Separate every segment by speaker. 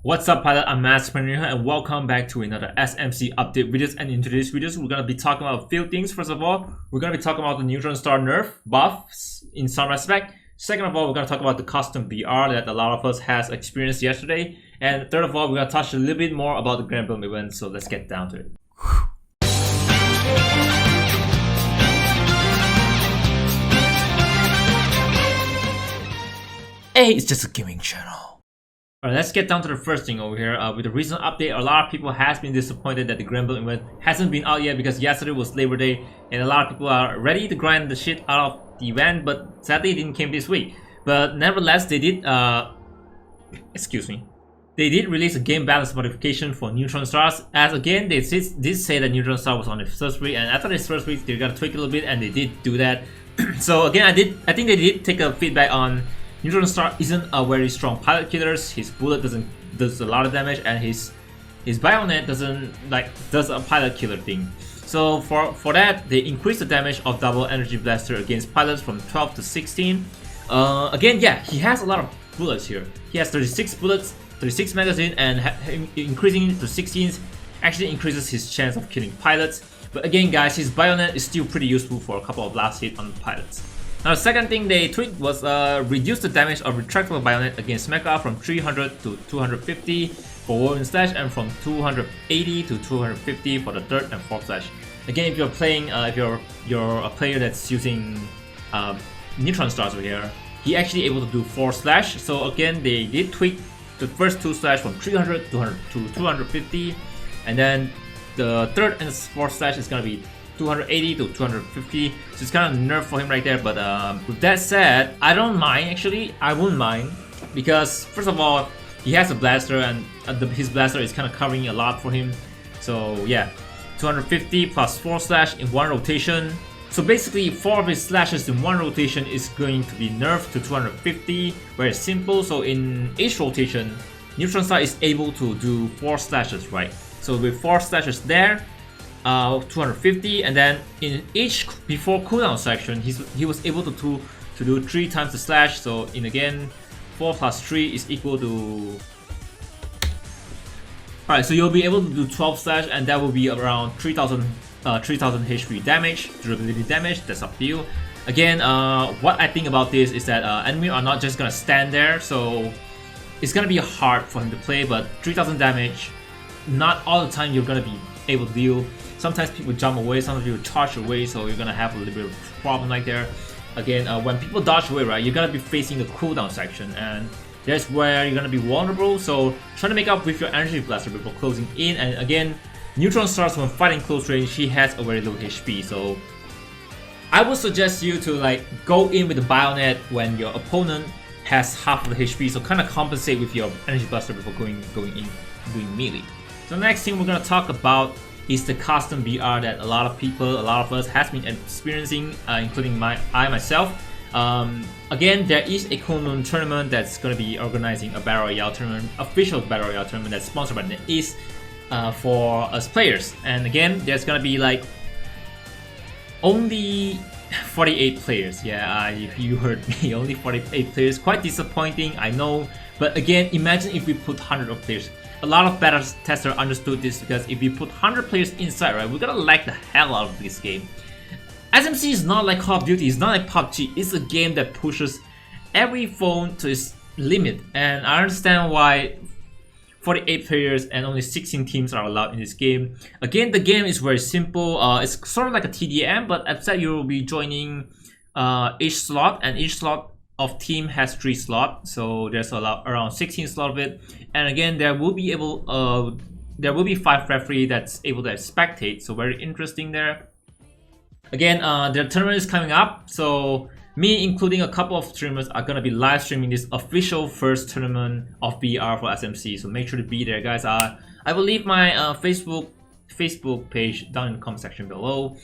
Speaker 1: What's up, pilot? I'm Mattspreneur and welcome back to another SMC update videos. And in today's videos, we're gonna be talking about a few things. First of all, we're gonna be talking about the Neutron Star nerf buffs in some respect. Second of all, we're gonna talk about the custom BR that a lot of us has experienced yesterday. And third of all, we're gonna touch a little bit more about the Grand Boom event. So let's get down to it. Hey, it's just a gaming channel. Alright, let's get down to the first thing over here. With the recent update, a lot of people has been disappointed that the Grand Boom event hasn't been out yet because yesterday was Labor Day and a lot of people are ready to grind the shit out of the event, but sadly it didn't come this week. But nevertheless, they did they did release a game balance modification for Neutron Stars, as again they did say that Neutron Star was on its first week, and after its first week they got to tweak a little bit and they did do that. So again, I think they did take a feedback on Neutron Star isn't a very strong pilot killer. His bullet does a lot of damage, and his bayonet does a pilot killer thing. So for that, they increased the damage of double energy blaster against pilots from 12 to 16. Again, yeah, he has a lot of bullets here. He has 36 bullets, 36 magazine, and increasing it to 16 actually increases his chance of killing pilots. But again, guys, his bayonet is still pretty useful for a couple of last hits on the pilots. Now, the second thing they tweaked was reduce the damage of retractable bayonet against Mecha from 300 to 250 for Woven Slash and from 280 to 250 for the third and fourth slash. Again, if you're playing, if you're a player that's using Neutron Stars over here, he actually able to do 4 slash. So again, they did tweak the first 2 slash from 300 to 250, and then the third and fourth slash is gonna be 280 to 250, so it's kind of nerf for him right there. But with that said, I don't mind actually. I wouldn't mind because first of all, he has a blaster and his blaster is kind of covering a lot for him. So yeah, 250 plus 4 slash in one rotation. So basically, 4 of his slashes in one rotation is going to be nerfed to 250. Very simple. So in each rotation, Neutron Star is able to do 4 slashes, right? So with 4 slashes there, 250, and then in each before cooldown section he was able to do 3 times the slash. So in again 4 plus 3 is equal to, alright, so you'll be able to do 12 slash, and that will be around 3000 HP damage, durability damage. That's up to you. Again, what I think about this is that enemies are not just gonna stand there, so it's gonna be hard for him to play. But 3000 damage, not all the time you're gonna be able to deal. Sometimes people jump away, sometimes people charge away, so you're gonna have a little bit of a problem like there. Again, when people dodge away, right, you're gonna be facing the cooldown section, and that's where you're gonna be vulnerable. So trying to make up with your energy blaster before closing in. And again, Neutron Stars, when fighting close range, he has a very low HP. So I would suggest you to like go in with the bayonet when your opponent has half of the HP, so kind of compensate with your energy blaster before going in doing melee. So the next thing we're gonna talk about is the custom BR that a lot of us has been experiencing, including myself. Again, there is a Kunlun tournament that's going to be organizing a Battle Royale tournament, official Battle Royale tournament that's sponsored by NetEase for us players. And again, there's going to be like only 48 players. Yeah, you heard me, only 48 players. Quite disappointing, I know. But again, imagine if we put 100 of players. A lot of beta testers understood this, because if you put 100 players inside, right, we're gonna lag the hell out of this game. SMC is not like Call of Duty, it's not like PUBG, it's a game that pushes every phone to its limit. And I understand why 48 players and only 16 teams are allowed in this game. Again, the game is very simple. It's sort of like a TDM, but except you will be joining each slot, and each slot of team has 3 slots, so there's around 16 slots of it. And again, there will be 5 referee that's able to spectate, so very interesting there. Again, the tournament is coming up, so me including a couple of streamers are gonna be live streaming this official first tournament of BR for SMC, so make sure to be there, guys. I will leave my Facebook page down in the comment section below.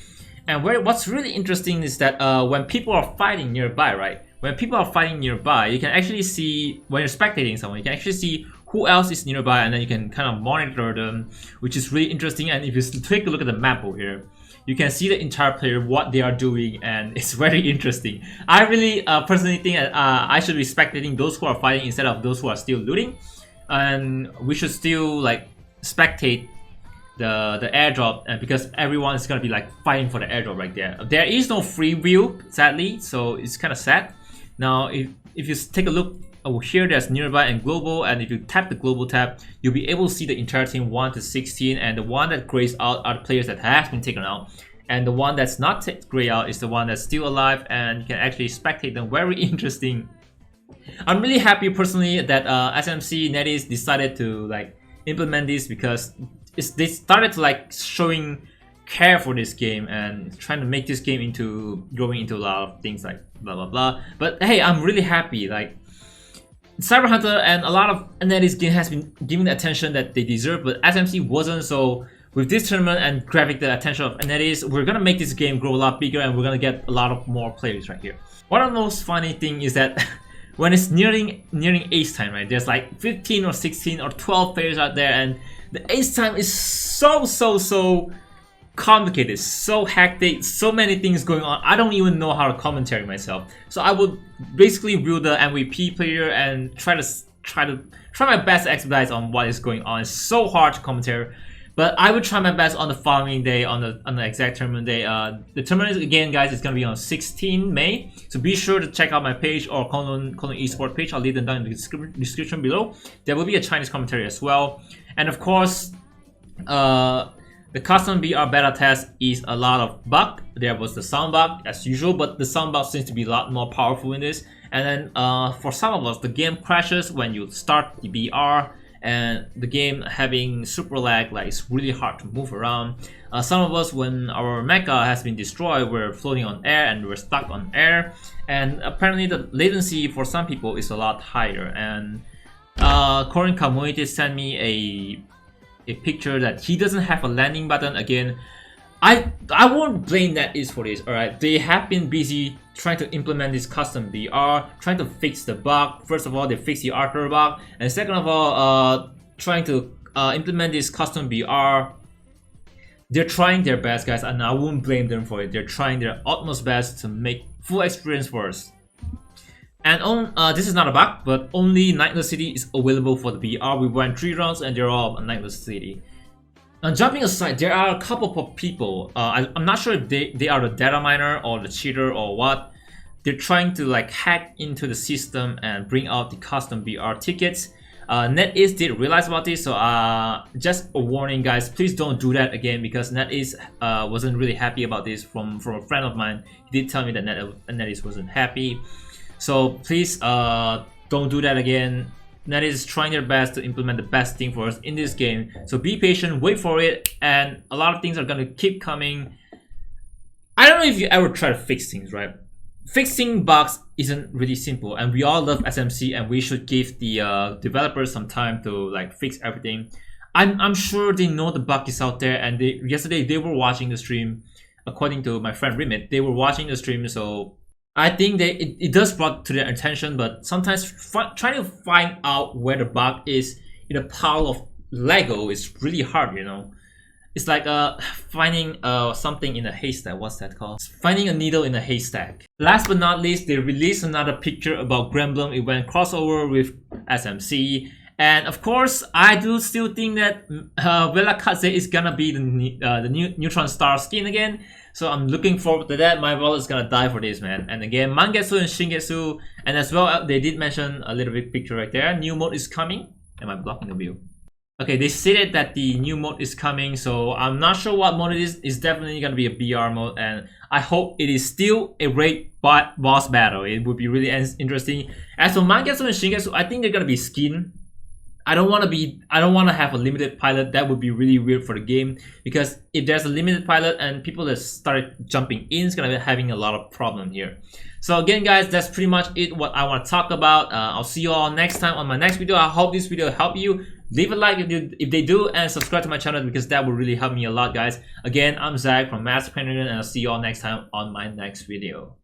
Speaker 1: And what's really interesting is that when people are fighting nearby, right? When people are fighting nearby, you can actually see, when you're spectating someone, you can actually see who else is nearby, and then you can kind of monitor them, which is really interesting. And if you take a look at the map over here, you can see the entire player, what they are doing, and it's very interesting. I really personally think that I should be spectating those who are fighting instead of those who are still looting. and we should still like spectate the airdrop, and because everyone is gonna be like fighting for the airdrop right there. There is no free wheel, sadly, so it's kind of sad. Now, if you take a look over here, there's nearby and global, and if you tap the global tab, you'll be able to see the entire team 1 to 16, and the one that grays out are the players that has been taken out, and the one that's not gray out is the one that's still alive, and you can actually spectate them. Very interesting. I'm really happy personally that SMC NetEase decided to like implement this, because they started to like showing care for this game and trying to make this game into growing into a lot of things like blah blah blah. But hey, I'm really happy. Like Cyber Hunter and a lot of NetEase game has been given the attention that they deserve, but SMC wasn't. So with this tournament and grabbing the attention of NetEase, we're gonna make this game grow a lot bigger, and we're gonna get a lot of more players right here. One of the most funny thing is that when it's nearing ace time, right? There's like 15 or 16 or 12 players out there, and the ace time is so complicated, so hectic, so many things going on. I don't even know how to commentary myself. So I would basically build the MVP player and try my best to expedite on what is going on. It's so hard to commentary, but I would try my best on the following day, on the exact tournament day. The tournament again, guys, is gonna be on 16 May. So be sure to check out my page or Colon Esports page. I'll leave them down in the description below. There will be a Chinese commentary as well, and of course, the custom BR beta test is a lot of bug. There was the sound bug as usual, but the sound bug seems to be a lot more powerful in this. And then for some of us, the game crashes when you start the BR, and the game having super lag, like it's really hard to move around. Some of us, when our mecha has been destroyed, we're floating on air and we're stuck on air. And apparently the latency for some people is a lot higher. And Korean community sent me a picture that he doesn't have a landing button. Again, I won't blame NetEase for this. Alright, they have been busy trying to implement this custom BR, trying to fix the bug. First of all, they fix the Arthur bug, and second of all, trying to implement this custom BR. They're trying their best, guys, and I won't blame them for it. They're trying their utmost best to make full experience for us. And this is not a bug, but only Nightless City is available for the BR. We went 3 rounds and they're all Nightless City. And jumping aside, there are a couple of people, I'm not sure if they are the data miner or the cheater or what. They're trying to like hack into the system and bring out the custom BR tickets. NetEase did realize about this, so just a warning, guys, please don't do that again, because NetEase wasn't really happy about this. From a friend of mine, he did tell me that NetEase wasn't happy. So please don't do that again. NetEase is trying their best to implement the best thing for us in this game. So be patient, wait for it, and a lot of things are gonna keep coming. I don't know if you ever try to fix things, right? Fixing bugs isn't really simple, and we all love SMC, and we should give the developers some time to like fix everything. I'm sure they know the bug is out there, and yesterday they were watching the stream. According to my friend Remit, they were watching the stream, so I think it does brought to their attention. But sometimes trying to find out where the bug is in a pile of Lego is really hard, you know. It's like finding something in a haystack. What's that called? Finding a needle in a haystack. Last but not least, they released another picture about Gremblem event crossover with SMC. And of course, I do still think that Velakaze is gonna be the new Neutron Star skin again. So I'm looking forward to that. My wallet's gonna die for this, man. And again, Mangetsu and Shingetsu, and as well, they did mention a little bit picture right there. New mode is coming. Am I blocking the view? Okay, they stated that the new mode is coming, so I'm not sure what mode it is. It's definitely gonna be a BR mode, and I hope it is still a raid boss battle. It would be really interesting. As for Mangetsu and Shingetsu, I think they're gonna be skin. I don't want to have a limited pilot. That would be really weird for the game, because if there's a limited pilot and people that started jumping in, it's gonna be having a lot of problem here. So again, guys, that's pretty much it what I want to talk about. I'll see you all next time on my next video. I hope this video helped you. Leave a like if they do, and subscribe to my channel, because that will really help me a lot, guys. Again, I'm Zach from Master Pentagon, and I'll see you all next time on my next video.